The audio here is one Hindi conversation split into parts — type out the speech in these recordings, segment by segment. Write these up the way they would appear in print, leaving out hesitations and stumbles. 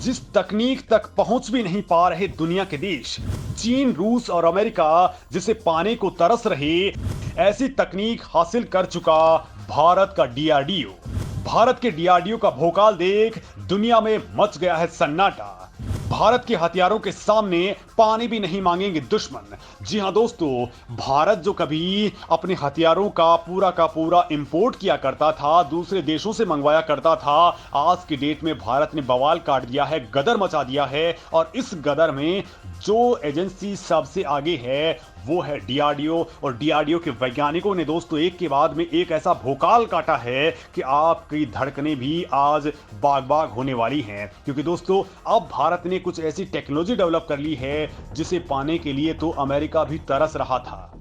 जिस तकनीक तक पहुंच भी नहीं पा रहे दुनिया के देश, चीन, रूस और अमेरिका जिसे पाने को तरस रहे, ऐसी तकनीक हासिल कर चुका भारत का डीआरडीओ। भारत के डीआरडीओ का भोकाल देख दुनिया में मच गया है सन्नाटा। भारत के हथियारों के सामने पानी भी नहीं मांगेंगे दुश्मन। जी हां दोस्तों, भारत जो कभी अपने हथियारों का पूरा इंपोर्ट किया करता था, दूसरे देशों से मंगवाया करता था, आज की डेट में भारत ने बवाल काट दिया है, गदर मचा दिया है। और इस गदर में जो एजेंसी सबसे आगे है वो है डीआरडीओ। और डीआरडीओ के वैज्ञानिकों ने दोस्तों एक के बाद में एक ऐसा भोकाल काटा है कि आपकी धड़कनें भी आज बाग बाग होने वाली हैं। क्योंकि दोस्तों अब भारत ने कुछ ऐसी टेक्नोलॉजी डेवलप कर ली है जिसे पाने के लिए तो अमेरिका भी तरस रहा था।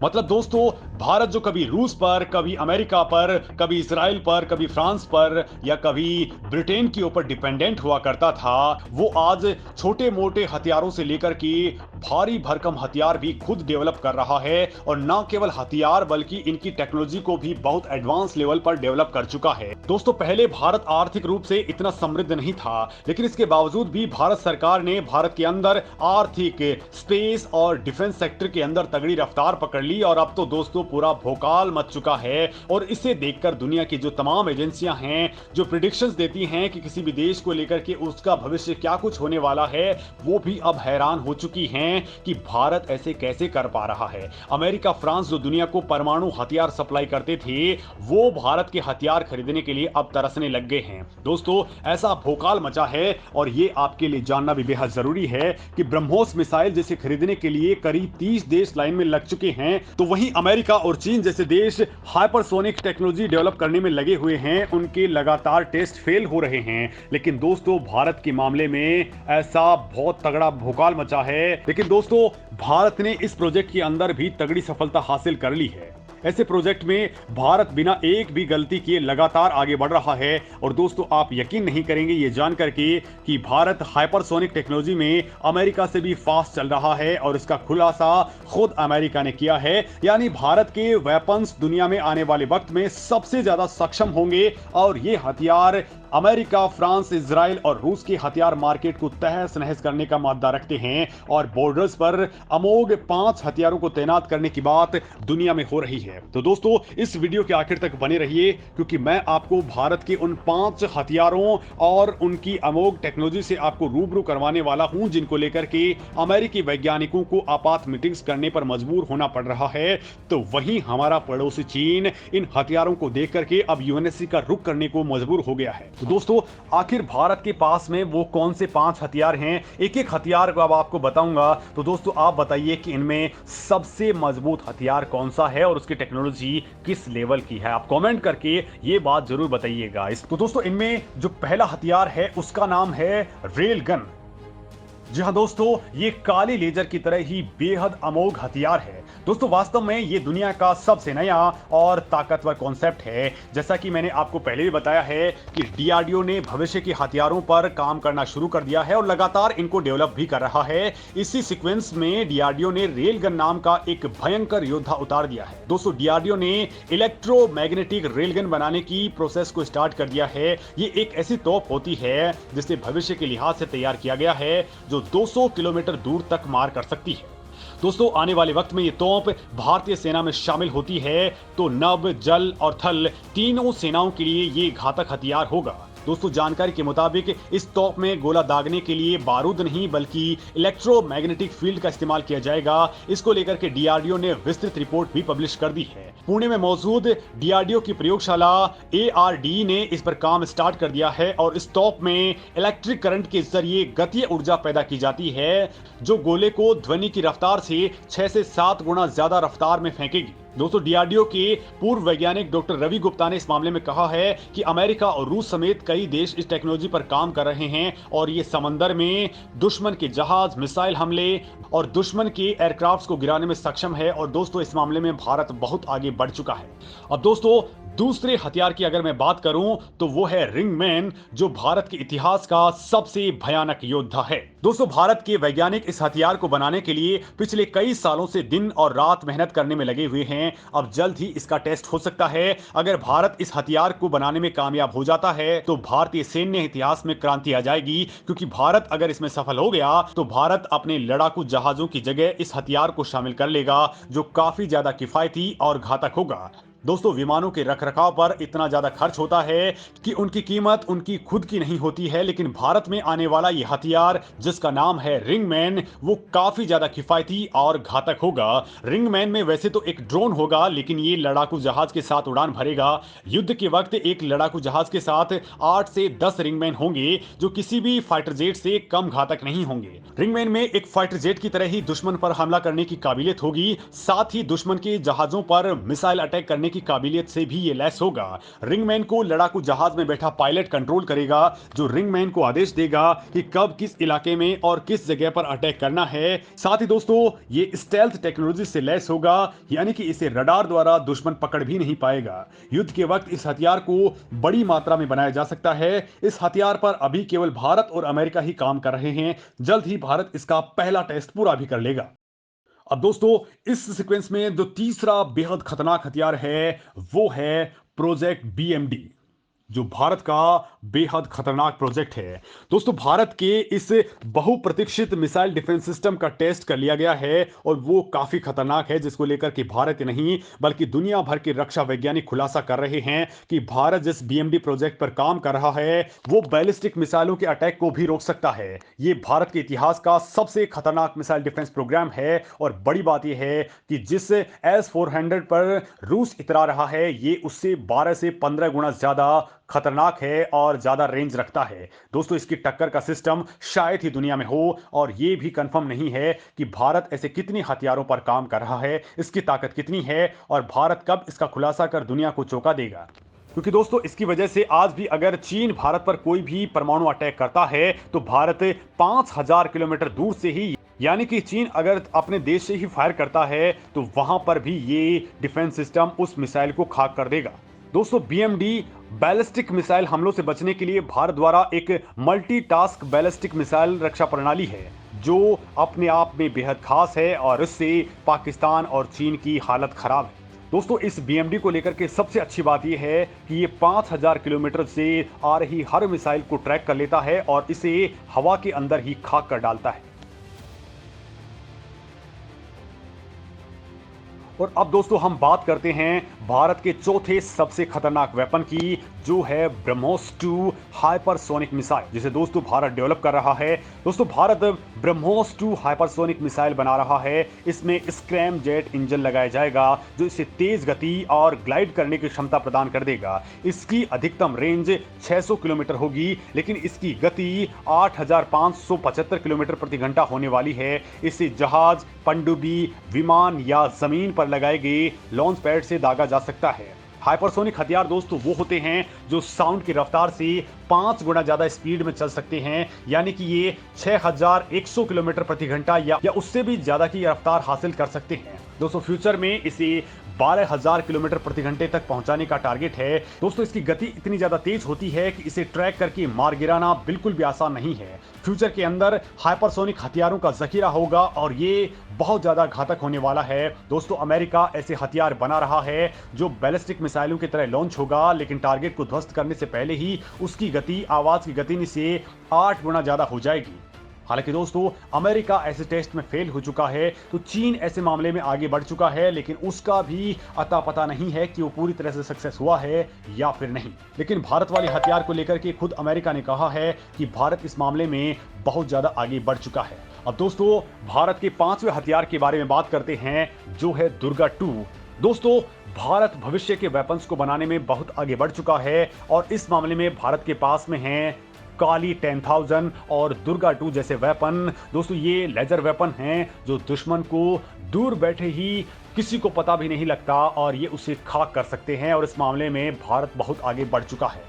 मतलब दोस्तों, भारत जो कभी रूस पर, कभी अमेरिका पर, कभी इजराइल पर, कभी फ्रांस पर या कभी ब्रिटेन के ऊपर डिपेंडेंट हुआ करता था, वो आज छोटे मोटे हथियारों से लेकर के भारी भरकम हथियार भी खुद डेवलप कर रहा है। और न केवल हथियार बल्कि इनकी टेक्नोलॉजी को भी बहुत एडवांस लेवल पर डेवलप कर चुका है। दोस्तों, पहले भारत आर्थिक रूप से इतना समृद्ध नहीं था, लेकिन इसके बावजूद भी भारत सरकार ने भारत के अंदर आर्थिक, स्पेस और डिफेंस सेक्टर के अंदर तगड़ी रफ्तार पकड़ ली। और अब तो दोस्तों पूरा भोकाल मच चुका है। और इसे देखकर दुनिया की जो तमाम एजेंसियां हैं, जो प्रिडिक्शंस देती हैं कि किसी भी देश को लेकर के उसका भविष्य क्या कुछ होने वाला है, वो भी अब हैरान हो चुकी हैं कि भारत ऐसे कैसे कर पा रहा है। अमेरिका, फ्रांस जो दुनिया को परमाणु हथियार सप्लाई करते थे, वो भारत के हथियार खरीदने के लिए अब तरसने लग गए हैं। दोस्तों, ऐसा भोकाल मचा है और ये आपके लिए जानना भी बेहद जरूरी है कि ब्रह्मोस मिसाइल जिसे खरीदने के लिए करीब 30 देश लाइन में लग चुके हैं, तो वहीं अमेरिका और चीन जैसे देश हाइपरसोनिक टेक्नोलॉजी डेवलप करने में लगे हुए हैं। उनके लगातार टेस्ट फेल हो रहे हैं। लेकिन दोस्तों, भारत के मामले में ऐसा बहुत तगड़ा भोकाल मचा है। लेकिन दोस्तों, भारत ने इस प्रोजेक्ट के अंदर भी तगड़ी सफलता हासिल कर ली है। ऐसे प्रोजेक्ट में भारत बिना एक भी गलती किए लगातार आगे बढ़ रहा है। और दोस्तों, आप यकीन नहीं करेंगे ये जान करके कि भारत हाइपरसोनिक टेक्नोलॉजी में अमेरिका से भी फास्ट चल रहा है। और इसका खुलासा खुद अमेरिका ने किया है। यानी भारत के वेपन्स दुनिया में आने वाले वक्त में सबसे ज्यादा सक्षम होंगे। और ये हथियार अमेरिका, फ्रांस, इजराइल और रूस के हथियार मार्केट को तहस नहस करने का मादा रखते हैं। और बॉर्डर्स पर अमोघ 5 हथियारों को तैनात करने की बात दुनिया में हो रही है। तो दोस्तों, इस वीडियो के आखिर तक बने रहिए, क्योंकि मैं आपको भारत के उन 5 हथियारों और उनकी अमोघ टेक्नोलॉजी से आपको रूबरू करवाने वाला हूं, जिनको लेकर के अमेरिकी वैज्ञानिकों को आपात मीटिंग्स करने पर मजबूर होना पड़ रहा है। तो वहीं हमारा पड़ोसी चीन इन हथियारों को देख करके अब यूएनएससी का रुख करने को मजबूर हो गया है। तो दोस्तों, आखिर भारत के पास में वो कौन से 5 हथियार हैं, एक एक हथियार को अब आपको बताऊंगा। तो दोस्तों, आप बताइए कि इनमें सबसे मजबूत हथियार कौन सा है और उसकी टेक्नोलॉजी किस लेवल की है। आप कमेंट करके ये बात जरूर बताइएगा। तो दोस्तों, इनमें जो पहला हथियार है उसका नाम है रेल गन। जी हां दोस्तों, ये काली लेजर की तरह ही बेहद अमोघ हथियार है। दोस्तों, वास्तव में ये दुनिया का सबसे नया और ताकतवर कॉन्सेप्ट है। जैसा कि मैंने आपको पहले भी बताया है कि डीआरडीओ ने भविष्य के हथियारों पर काम करना शुरू कर दिया है और लगातार इनको डेवलप भी कर रहा है। इसी सीक्वेंस में डीआरडीओ ने रेल गन नाम का एक भयंकर योद्धा उतार दिया है। दोस्तों, डीआरडीओ ने इलेक्ट्रोमैग्नेटिक रेलगन बनाने की प्रोसेस को स्टार्ट कर दिया है। ये एक ऐसी तोप होती है जिसे भविष्य के लिहाज से तैयार किया गया है, जो 200 किलोमीटर दूर तक मार कर सकती है। दोस्तों, आने वाले वक्त में ये तोप भारतीय सेना में शामिल होती है तो नभ, जल और थल तीनों सेनाओं के लिए ये घातक हथियार होगा। दोस्तों, जानकारी के मुताबिक इस तोप में गोला दागने के लिए बारूद नहीं बल्कि इलेक्ट्रोमैग्नेटिक फील्ड का इस्तेमाल किया जाएगा। इसको लेकर के डीआरडीओ ने विस्तृत रिपोर्ट भी पब्लिश कर दी है। पुणे में मौजूद डीआरडीओ की प्रयोगशाला एआरडी ने इस पर काम स्टार्ट कर दिया है। और इस तोप में इलेक्ट्रिक करंट के जरिए गतीय ऊर्जा पैदा की जाती है, जो गोले को ध्वनि की रफ्तार से 6 से 7 गुना ज्यादा रफ्तार में फेंकेगी। दोस्तों, डीआरडीओ के पूर्व वैज्ञानिक डॉक्टर रवि गुप्ता ने इस मामले में कहा है कि अमेरिका और रूस समेत कई देश इस टेक्नोलॉजी पर काम कर रहे हैं। और ये समंदर में दुश्मन के जहाज, मिसाइल हमले और दुश्मन के एयरक्राफ्ट्स को गिराने में सक्षम है। और दोस्तों, इस मामले में भारत बहुत आगे बढ़ चुका है। अब दोस्तों, दूसरे हथियार की अगर मैं बात करूं तो वो है रिंगमैन, जो भारत के इतिहास का सबसे भयानक योद्धा है। दोस्तों, भारत के वैज्ञानिक इस हथियार को बनाने के लिए पिछले कई सालों से दिन और रात मेहनत करने में लगे हुए हैं। अब जल्द ही इसका टेस्ट हो सकता है। अगर भारत इस हथियार को बनाने में कामयाब हो जाता है तो भारतीय सैन्य इतिहास में क्रांति आ जाएगी, क्योंकि भारत अगर इसमें सफल हो गया तो भारत अपने लड़ाकू जहाजों की जगह इस हथियार को शामिल कर लेगा, जो काफी ज्यादा किफायती और घातक होगा। दोस्तों, विमानों के रखरखाव पर इतना ज्यादा खर्च होता है कि उनकी कीमत उनकी खुद की नहीं होती है, लेकिन भारत में आने वाला यह हथियार जिसका नाम है रिंगमैन, वो काफी ज्यादा किफायती और घातक होगा। रिंगमैन में वैसे तो एक ड्रोन होगा, लेकिन ये लड़ाकू जहाज के साथ उड़ान भरेगा। युद्ध के वक्त एक लड़ाकू जहाज के साथ 8 से 10 रिंगमैन होंगे, जो किसी भी फाइटर जेट से कम घातक नहीं होंगे। रिंगमैन में एक फाइटर जेट की तरह ही दुश्मन पर हमला करने की काबिलियत होगी, साथ ही दुश्मन के जहाजों पर मिसाइल अटैक करने की काबिलियत से भी ये लैस होगा। रिंगमैन को लड़ाकू जहाज में बैठा पायलट कंट्रोल करेगा, जो रिंगमैन को आदेश देगा कि कब किस इलाके में और किस जगह पर अटैक करना है। साथ ही दोस्तों, ये स्टेल्थ टेक्नोलॉजी से लैस होगा, यानी कि इसे रडार द्वारा दुश्मन पकड़ भी नहीं पाएगा। युद्ध के वक्त इस हथियार को बड़ी मात्रा में बनाया जा सकता है। इस हथियार पर अभी केवल भारत और अमेरिका ही काम कर रहे हैं। जल्द ही भारत इसका पहला टेस्ट पूरा भी कर लेगा। अब दोस्तों, इस सीक्वेंस में जो तीसरा बेहद खतरनाक हथियार है वो है प्रोजेक्ट बीएमडी, जो भारत का बेहद खतरनाक प्रोजेक्ट है। दोस्तों, भारत के इस बहुप्रतीक्षित मिसाइल डिफेंस सिस्टम का टेस्ट कर लिया गया है और वो काफी खतरनाक है, जिसको लेकर के भारत ही नहीं बल्कि दुनिया भर के रक्षा वैज्ञानिक खुलासा कर रहे हैं कि भारत जिस बीएमडी प्रोजेक्ट पर काम कर रहा है वो बैलिस्टिक मिसाइलों के अटैक को भी रोक सकता है। ये भारत के इतिहास का सबसे खतरनाक मिसाइल डिफेंस प्रोग्राम है। और बड़ी बात यह है कि जिस S-400 पर रूस इतरा रहा है, ये उससे 12 से 15 गुना ज्यादा खतरनाक है और ज्यादा रेंज रखता है। दोस्तों, इसकी टक्कर का सिस्टम शायद ही दुनिया में हो, और यह भी कंफर्म नहीं है कि भारत ऐसे कितने हथियारों पर काम कर रहा है, इसकी ताकत कितनी है और भारत कब इसका खुलासा कर दुनिया को चौंका देगा। क्योंकि दोस्तों, इसकी वजह से आज भी अगर चीन भारत पर कोई भी परमाणु अटैक करता है तो भारत 5000 किलोमीटर दूर से ही, यानी कि चीन अगर अपने देश से ही फायर करता है तो वहां पर भी ये डिफेंस सिस्टम उस मिसाइल को खाक कर देगा। दोस्तों, बीएमडी बैलिस्टिक मिसाइल हमलों से बचने के लिए भारत द्वारा एक मल्टीटास्क बैलिस्टिक मिसाइल रक्षा प्रणाली है, जो अपने आप में बेहद खास है और इससे पाकिस्तान और चीन की हालत खराब है। दोस्तों, इस बीएमडी को लेकर के सबसे अच्छी बात यह है कि ये 5000 किलोमीटर से आ रही हर मिसाइल को ट्रैक कर लेता है और इसे हवा के अंदर ही खाक कर डालता है। और अब दोस्तों, हम बात करते हैं भारत के चौथे सबसे खतरनाक वेपन की, जो है ब्रह्मोस 2 हाइपरसोनिक मिसाइल, जिसे दोस्तों भारत डेवलप कर रहा है। दोस्तों, भारत ब्रह्मोस 2 हाइपरसोनिक मिसाइल बना रहा है। इसमें स्क्रैम जेट इंजन लगाया जाएगा, जो इसे तेज गति और ग्लाइड करने की क्षमता प्रदान कर देगा। इसकी अधिकतम रेंज 600 किलोमीटर होगी, लेकिन इसकी गति 8575 किलोमीटर प्रति घंटा होने वाली है। इसे जहाज, पनडुब्बी, विमान या जमीन पर लगाए गए लॉन्च पैड से दागा जा सकता है। हाइपरसोनिक हथियार दोस्तों वो होते हैं जो साउंड की रफ्तार से 5 गुना ज्यादा स्पीड में चल सकते हैं, यानी कि ये 6100 किलोमीटर प्रति घंटा या उससे भी ज्यादा की रफ्तार हासिल कर सकते हैं। दोस्तों, फ्यूचर में इसे 12000 किलोमीटर प्रति घंटे तक पहुंचाने का टारगेट है। दोस्तों, इसकी गति इतनी ज्यादा तेज होती है कि इसे ट्रैक करके मार गिराना बिल्कुल भी आसान नहीं है। फ्यूचर के अंदर हाइपरसोनिक हथियारों का जखीरा होगा और ये बहुत ज्यादा घातक होने वाला है। दोस्तों, अमेरिका ऐसे हथियार बना रहा है जो बैलिस्टिक मिसाइलों की तरह लॉन्च होगा, लेकिन टारगेट को ध्वस्त करने से पहले ही उसकी गति आवाज की गति से 8 गुना ज्यादा हो जाएगी। हालांकि दोस्तों, अमेरिका ऐसे टेस्ट में फेल हो चुका है, तो चीन ऐसे मामले में आगे बढ़ चुका है, लेकिन उसका भी अता पता नहीं है कि वो पूरी तरह से सक्सेस हुआ है या फिर नहीं। लेकिन भारत वाले हथियार को लेकर के खुद अमेरिका ने कहा है कि भारत इस मामले में बहुत ज्यादा आगे बढ़ चुका है। अब दोस्तों, भारत के 5वें हथियार के बारे में बात करते हैं, जो है दुर्गा 2। दोस्तों, भारत भविष्य के वेपन्स को बनाने में बहुत आगे बढ़ चुका है और इस मामले में भारत के पास में है काली 10,000 और दुर्गा 2 जैसे वेपन। दोस्तों, ये लेजर वेपन हैं जो दुश्मन को दूर बैठे ही किसी को पता भी नहीं लगता और ये उसे खाक कर सकते हैं, और इस मामले में भारत बहुत आगे बढ़ चुका है।